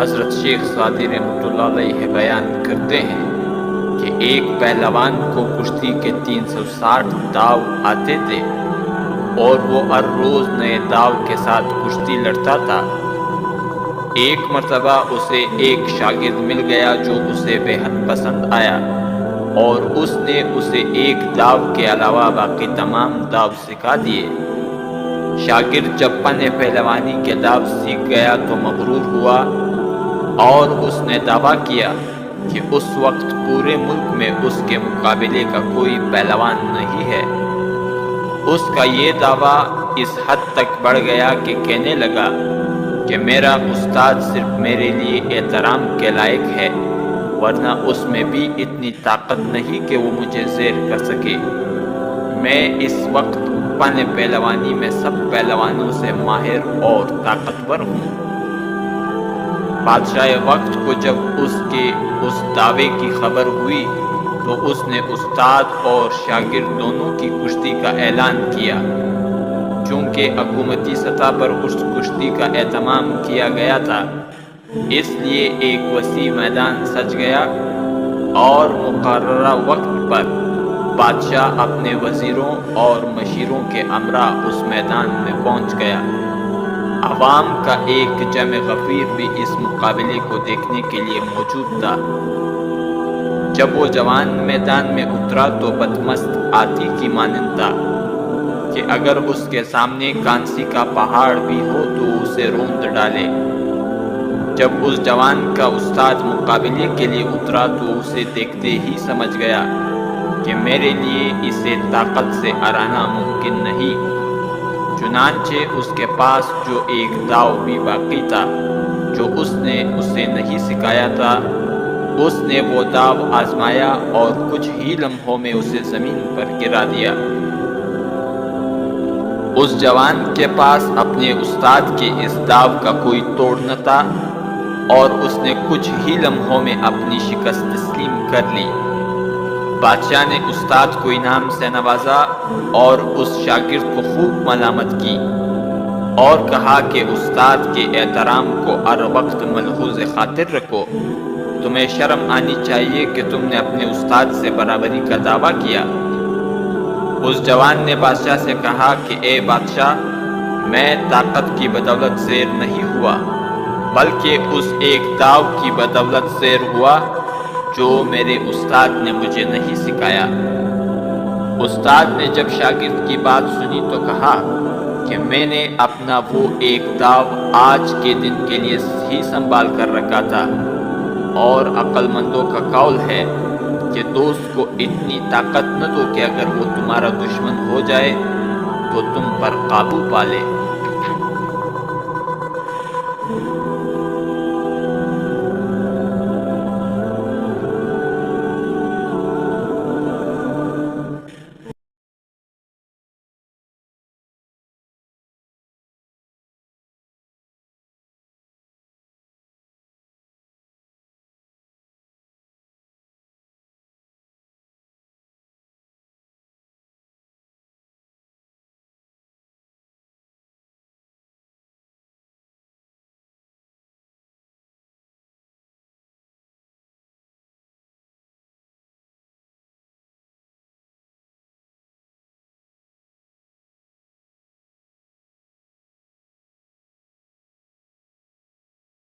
حضرت شیخ سعدی رحمۃ اللہ علیہ بیان کرتے ہیں کہ ایک پہلوان کو کشتی کے 360 داؤ آتے تھے اور وہ ہر روز نئے داؤ کے ساتھ کشتی لڑتا تھا۔ ایک مرتبہ اسے ایک شاگرد مل گیا جو اسے بے حد پسند آیا اور اس نے اسے ایک داؤ کے علاوہ باقی تمام داؤ سکھا دیے۔ شاگرد جب فن پہلوانی کے داؤ سیکھ گیا تو مغرور ہوا اور اس نے دعویٰ کیا کہ اس وقت پورے ملک میں اس کے مقابلے کا کوئی پہلوان نہیں ہے۔ اس کا یہ دعویٰ اس حد تک بڑھ گیا کہ کہنے لگا کہ میرا استاد صرف میرے لیے احترام کے لائق ہے، ورنہ اس میں بھی اتنی طاقت نہیں کہ وہ مجھے زیر کر سکے۔ میں اس وقت فن پہلوانی میں سب پہلوانوں سے ماہر اور طاقتور ہوں۔ بادشاہ وقت کو جب اس کے اس دعوے کی خبر ہوئی تو اس نے استاد اور شاگرد دونوں کی کشتی کا اعلان کیا۔ چونکہ حکومتی سطح پر اس کشتی کا اہتمام کیا گیا تھا، اس لیے ایک وسیع میدان سج گیا اور مقررہ وقت پر بادشاہ اپنے وزیروں اور مشیروں کے ہمراہ اس میدان میں پہنچ گیا۔ عوام کا ایک جمع غفیر بھی اس مقابلے کو دیکھنے کے لیے موجود تھا۔ جب وہ جوان میدان میں اترا تو بدمست ہاتھی کی مانند تھا کہ اگر اس کے سامنے کانسی کا پہاڑ بھی ہو تو اسے روند ڈالے۔ جب اس جوان کا استاد مقابلے کے لیے اترا تو اسے دیکھتے ہی سمجھ گیا کہ میرے لیے اسے طاقت سے ہرانا ممکن نہیں۔ چنانچہ اس کے پاس جو ایک داؤ بھی باقی تھا جو اس نے اسے نہیں سکھایا تھا، اس نے وہ داؤ آزمایا اور کچھ ہی لمحوں میں اسے زمین پر گرا دیا۔ اس جوان کے پاس اپنے استاد کے اس داؤ کا کوئی توڑ نہ تھا اور اس نے کچھ ہی لمحوں میں اپنی شکست تسلیم کر لی۔ بادشاہ نے استاد کو انعام سے نوازا اور اس شاگرد کو خوب ملامت کی اور کہا کہ استاد کے احترام کو ہر وقت ملحوظ خاطر رکھو۔ تمہیں شرم آنی چاہیے کہ تم نے اپنے استاد سے برابری کا دعویٰ کیا۔ اس جوان نے بادشاہ سے کہا کہ اے بادشاہ، میں طاقت کی بدولت زیر نہیں ہوا، بلکہ اس ایک داؤ کی بدولت زیر ہوا جو میرے استاد نے مجھے نہیں سکھایا۔ استاد نے جب شاگرد کی بات سنی تو کہا کہ میں نے اپنا وہ ایک داؤ آج کے دن کے لیے ہی سنبھال کر رکھا تھا، اور عقل مندوں کا قول ہے کہ دوست کو اتنی طاقت نہ دو کہ اگر وہ تمہارا دشمن ہو جائے تو تم پر قابو پا لے۔